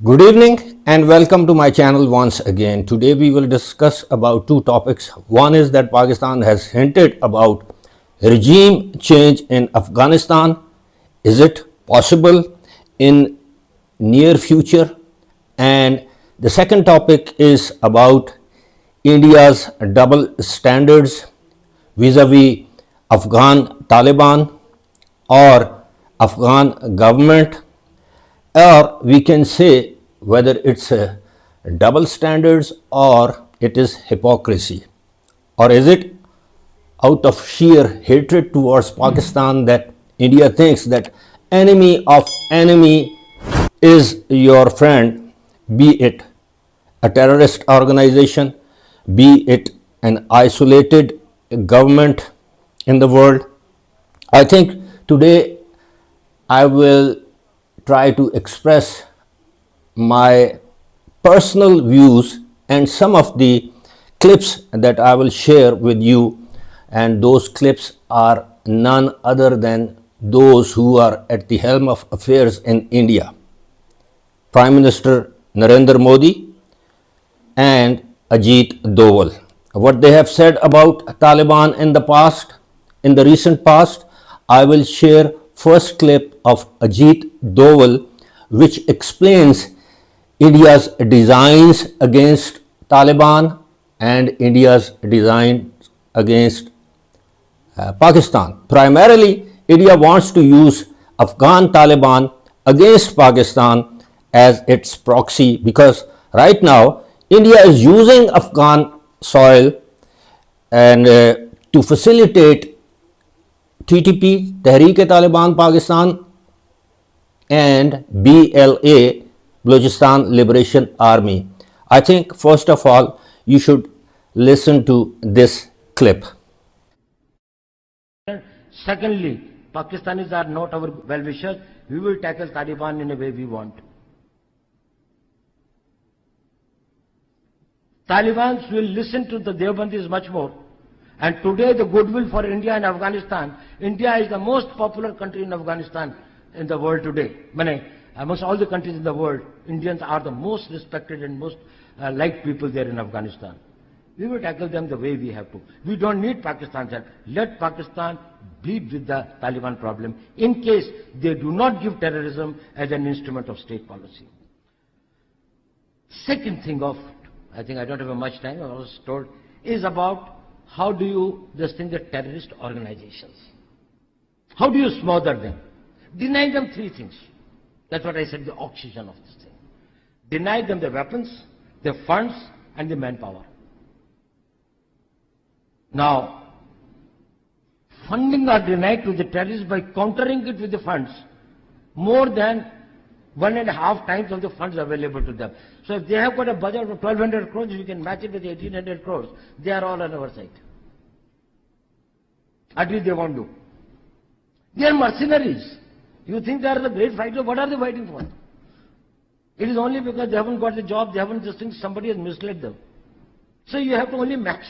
Good evening and welcome to my channel once again. Today we will discuss about two topics. One is that Pakistan has hinted about regime change in Afghanistan. Is it possible in near future? And the second topic is about India's double standards vis-a-vis Afghan Taliban or Afghan government, or we can say whether it's a double standards or it is hypocrisy, or is it out of sheer hatred towards Pakistan that India thinks that enemy of enemy is your friend, be it a terrorist organization, be it an isolated government in the world. I think today I will try to express my personal views and some of the clips that I will share with you, and those clips are none other than those who are at the helm of affairs in India, Prime Minister Narendra Modi and Ajit Doval. What they have said about Taliban in the past, in the recent past, I will share first clip of Ajit Doval, which explains India's designs against Taliban and India's designs against Pakistan. Primarily, India wants to use Afghan Taliban against Pakistan as its proxy because right now India is using Afghan soil and to facilitate TTP, Tehreek-e-Taliban Pakistan, and BLA, Balochistan Liberation Army. I think first of all you should listen to this clip. Secondly, Pakistanis are not our well-wishers. We will tackle Taliban in a way we want. Taliban will listen to the Deobandis much more. And today the goodwill for India and Afghanistan, India is the most popular country in Afghanistan in the world today. Amongst all the countries in the world, Indians are the most respected and most liked people there in Afghanistan. We will tackle them the way we have to. We don't need Pakistan's help. Let Pakistan deal with the Taliban problem in case they do not give terrorism as an instrument of state policy. Second thing I think I don't have much time, I was told, is about how do you distinguish the terrorist organizations? How do you smother them? Deny them three things. That's what I said, the oxygen of this thing. Deny them the weapons, the funds, and the manpower. Now, funding are denied to the terrorists by countering it with the funds. More than 1.5 times of the funds available to them. So if they have got a budget of 1200 crores, you can match it with 1800 crores. They are all on our side. At least they won't do. They are mercenaries. You think they are the great fighters? What are they fighting for? It is only because they haven't got the job, they haven't just think somebody has misled them. So you have to only match.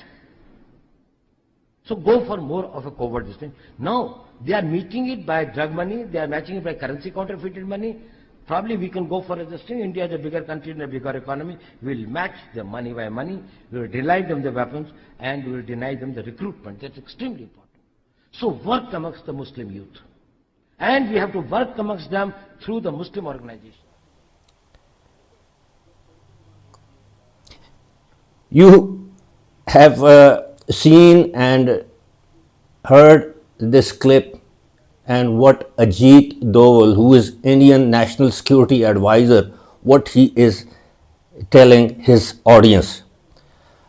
So go for more of a covert thing. Now, they are meeting it by drug money, they are matching it by currency counterfeited money. Probably we can go for a thing. India is a bigger country and a bigger economy. We will match the money by money. We will deny them the weapons and we will deny them the recruitment. That's extremely important. So work amongst the Muslim youth. And we have to work amongst them through the Muslim organization. You have seen and heard this clip and what Ajit Doval, who is Indian National Security Advisor, what he is telling his audience.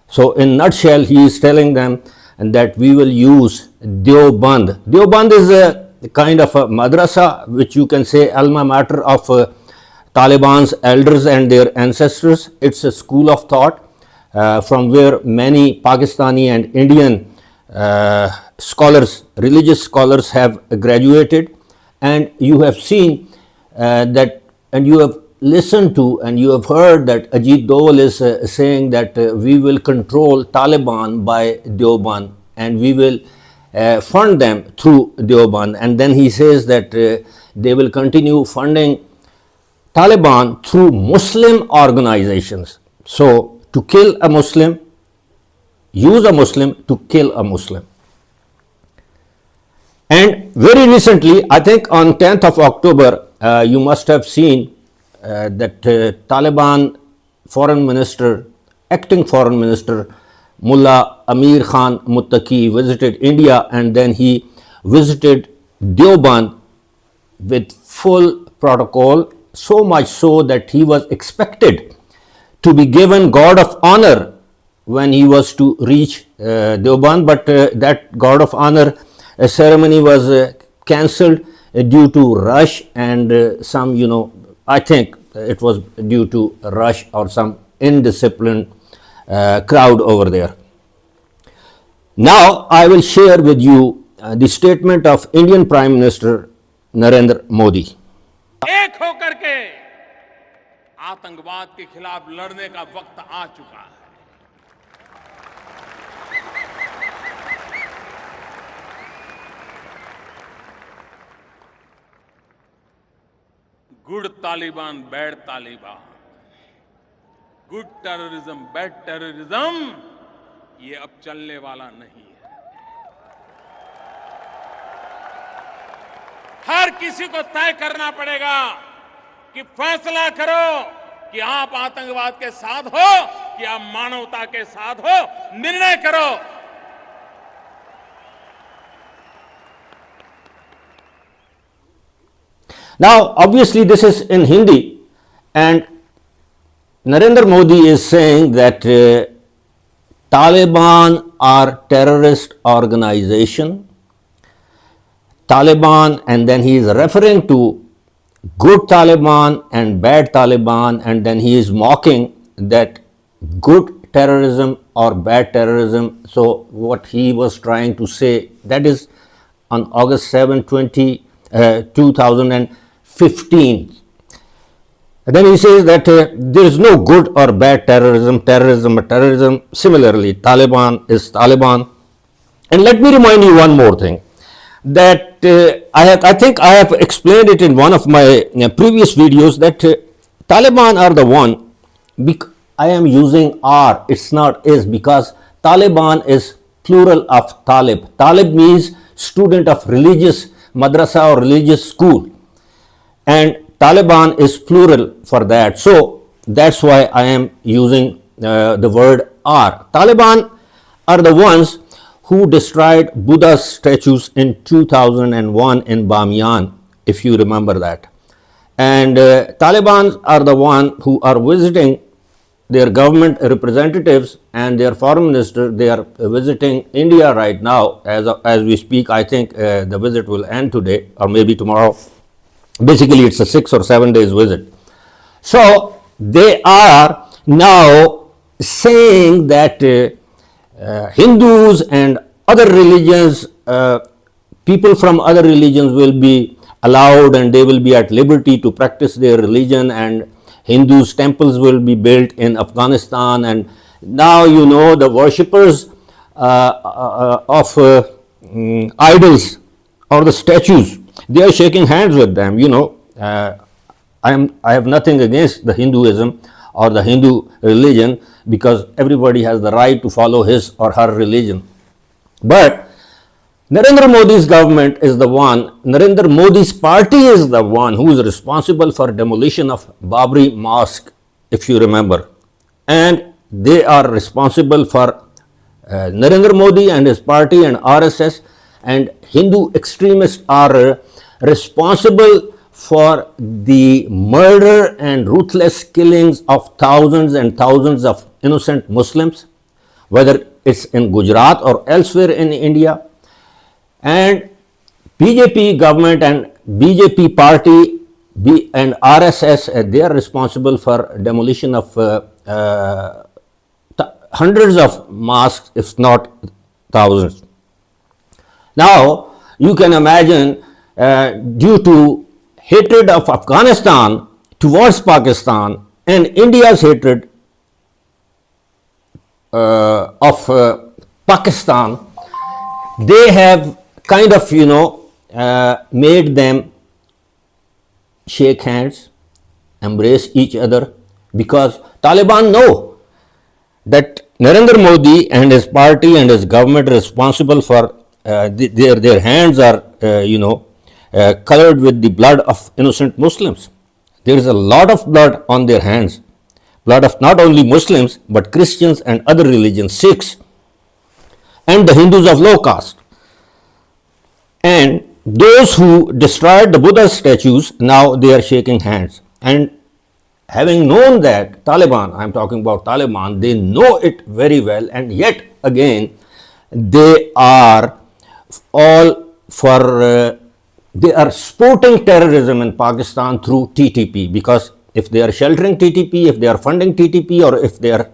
So in nutshell, he is telling them that we will use Deoband. Deoband is a kind of a madrasa, which you can say alma mater of Taliban's elders and their ancestors. It's a school of thought from where many Pakistani and Indian scholars, religious scholars have graduated, and you have seen that, and you have listened to and you have heard that Ajit Doval is saying that we will control Taliban by Deoband and we will fund them through Deoband, and then he says that they will continue funding Taliban through Muslim organizations. So, to kill a Muslim, use a Muslim to kill a Muslim. And very recently, I think on 10th of October, you must have seen that Taliban foreign minister, acting foreign minister, Mullah Amir Khan Muttaqi visited India, and then he visited Deoband with full protocol, so much so that he was expected to be given guard of honor when he was to reach Deoband, but that guard of honor ceremony was cancelled due to rush and some, I think it was due to rush or some indisciplined crowd over there. Now I will share with you the statement of Indian Prime Minister Narendra Modi. एक होकर के आतंकवाद के खिलाफ लड़ने का वक्त आ चुका है। Good Taliban, bad Taliban, good terrorism, bad terrorism, ये अब चलने वाला नहीं है। हर किसी को तय करना पड़ेगा कि फैसला करो कि आप आतंकवाद के साथ हो कि आप मानवता के साथ हो, निर्णय करो। Now, obviously, this is in Hindi, and Narendra Modi is saying that Taliban are terrorist organization. Taliban, and then he is referring to good Taliban and bad Taliban, and then he is mocking that good terrorism or bad terrorism. So what he was trying to say, that is on August 7, 2015. And then he says that there is no good or bad terrorism, terrorism or terrorism. Similarly, Taliban is Taliban. And let me remind you one more thing, that I think I have explained it in one of my previous videos, that Taliban are the one, I am using are, it's not is, because Taliban is plural of Talib. Talib means student of religious madrasa or religious school, and Taliban is plural for that. So that's why I am using the word are. Taliban are the ones who destroyed Buddha's statues in 2001 in Bamiyan, if you remember that. And Taliban are the one who are visiting their government representatives and their foreign minister. They are visiting India right now as we speak. I think the visit will end today or maybe tomorrow. Basically, it's a 6 or 7 days visit. So they are now saying that Hindus and other religions, people from other religions will be allowed and they will be at liberty to practice their religion, and Hindus' temples will be built in Afghanistan. And now, the worshippers of idols or the statues, they are shaking hands with them. I have nothing against the Hinduism or the Hindu religion, because everybody has the right to follow his or her religion. But Narendra Modi's government is the one, Narendra Modi's party is the one who is responsible for demolition of Babri Mosque, if you remember. And they are responsible for Narendra Modi and his party and RSS and Hindu extremists are responsible for the murder and ruthless killings of thousands and thousands of innocent Muslims, whether it's in Gujarat or elsewhere in India. And BJP government and BJP party and RSS, they are responsible for demolition of hundreds of mosques, if not thousands. Now, you can imagine, due to hatred of Afghanistan towards Pakistan and India's hatred of Pakistan, they have kind of, made them shake hands embrace each other, because Taliban know that Narendra Modi and his party and his government are responsible for their hands are colored with the blood of innocent Muslims. There is a lot of blood on their hands, blood of not only Muslims but Christians and other religions, Sikhs and the Hindus of low caste. And those who destroyed the Buddha statues, now they are shaking hands. And having known that, Taliban, I'm talking about Taliban, they know it very well, and yet again they are all for they are supporting terrorism in Pakistan through TTP, because if they are sheltering TTP, if they are funding TTP, or if they are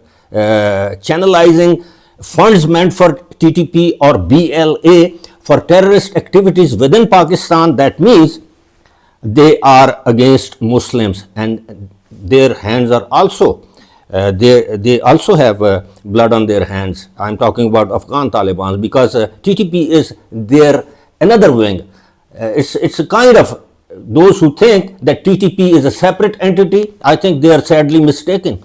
channelizing funds meant for TTP or BLA for terrorist activities within Pakistan, that means they are against Muslims, and their hands are also they also have blood on their hands. I'm talking about Afghan Taliban, because TTP is their another wing. It's a kind of, those who think that TTP is a separate entity, I think they are sadly mistaken,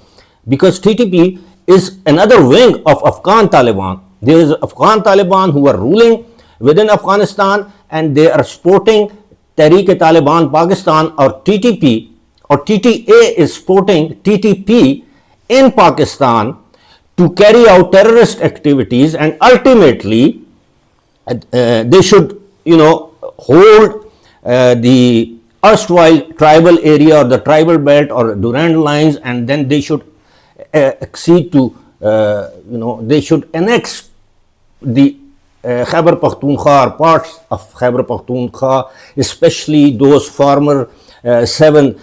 because TTP is another wing of Afghan Taliban. There is Afghan Taliban who are ruling within Afghanistan, and they are supporting Tehreek-e-Taliban Pakistan, or TTP, or TTA is supporting TTP in Pakistan to carry out terrorist activities, and ultimately they should hold the erstwhile tribal area or the tribal belt or Durand lines, and then they should accede to they should annex the Khyber Pakhtunkhwa or parts of Khyber Pakhtunkhwa, especially those former 7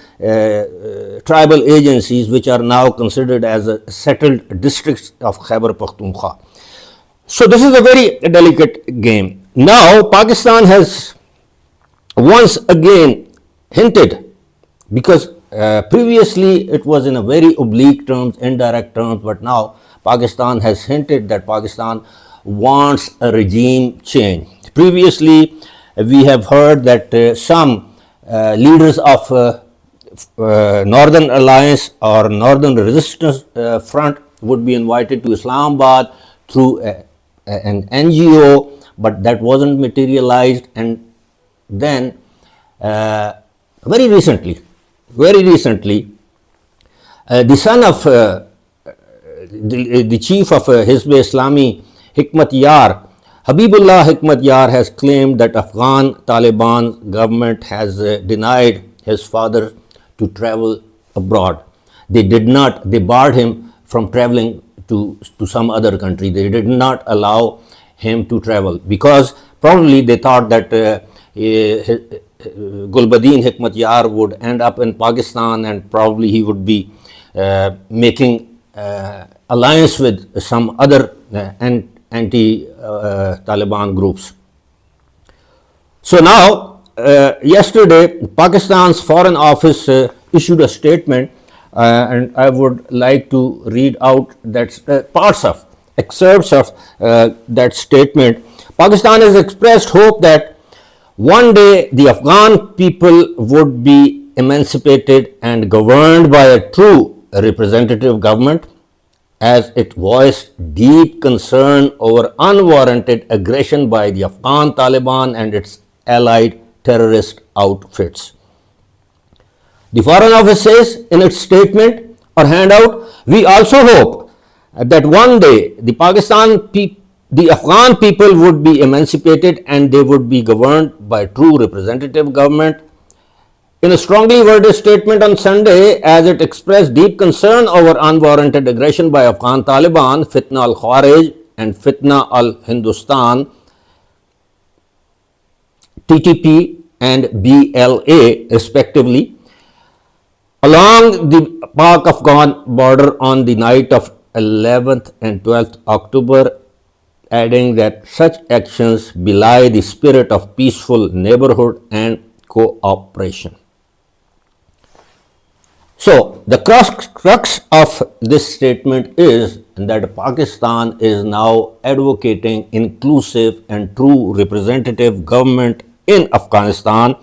tribal agencies which are now considered as settled districts of Khyber Pakhtunkhwa. So this is a very delicate game. Now Pakistan has once again hinted, because previously it was in a very oblique terms, indirect terms, but now Pakistan has hinted that Pakistan wants a regime change. Previously we have heard that some leaders of Northern Alliance or Northern Resistance Front would be invited to Islamabad through an NGO, but that wasn't materialized. And then very recently, the son of the chief of Hizb Islami, Hikmat Yar, Habibullah Hikmat Yar, has claimed that Afghan Taliban government has denied his father to travel abroad. They barred him from traveling to some other country. They did not allow him to travel, because probably they thought that Gulbuddin Hikmat Yar would end up in Pakistan, and probably he would be making alliance with some other anti-Taliban groups. So now, yesterday, Pakistan's Foreign Office issued a statement, and I would like to read out that excerpts of that statement. Pakistan has expressed hope that one day the Afghan people would be emancipated and governed by a true representative government, as it voiced deep concern over unwarranted aggression by the Afghan Taliban and its allied terrorist outfits. The Foreign Office says in its statement or handout, we also hope that one day the Afghan people would be emancipated and they would be governed by a true representative government. In a strongly worded statement on Sunday, as it expressed deep concern over unwarranted aggression by Afghan Taliban, Fitna al-Kharij and Fitna al-Hindustan, TTP and BLA respectively, along the Pak-Afghan border on the night of 11th and 12th October, adding that such actions belie the spirit of peaceful neighborhood and cooperation. So the crux of this statement is that Pakistan is now advocating inclusive and true representative government in Afghanistan,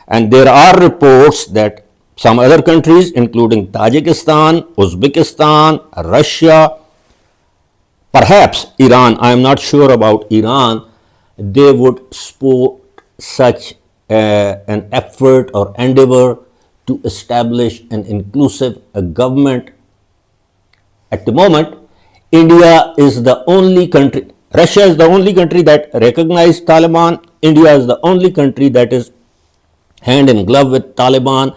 and there are reports that some other countries, including Tajikistan, Uzbekistan, Russia, perhaps Iran, I am not sure about Iran, they would support such an effort or endeavor to establish an inclusive government. At the moment, India is the only country, Russia is the only country that recognized Taliban. India is the only country that is hand in glove with Taliban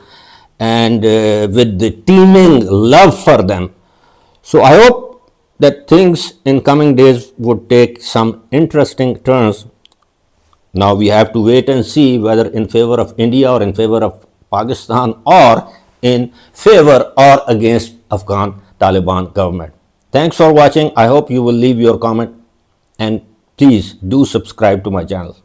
and with the teeming love for them. So I hope that things in coming days would take some interesting turns. Now we have to wait and see whether in favor of India or in favor of Pakistan or in favor or against Afghan Taliban government. Thanks for watching. I hope you will leave your comment and please do subscribe to my channel.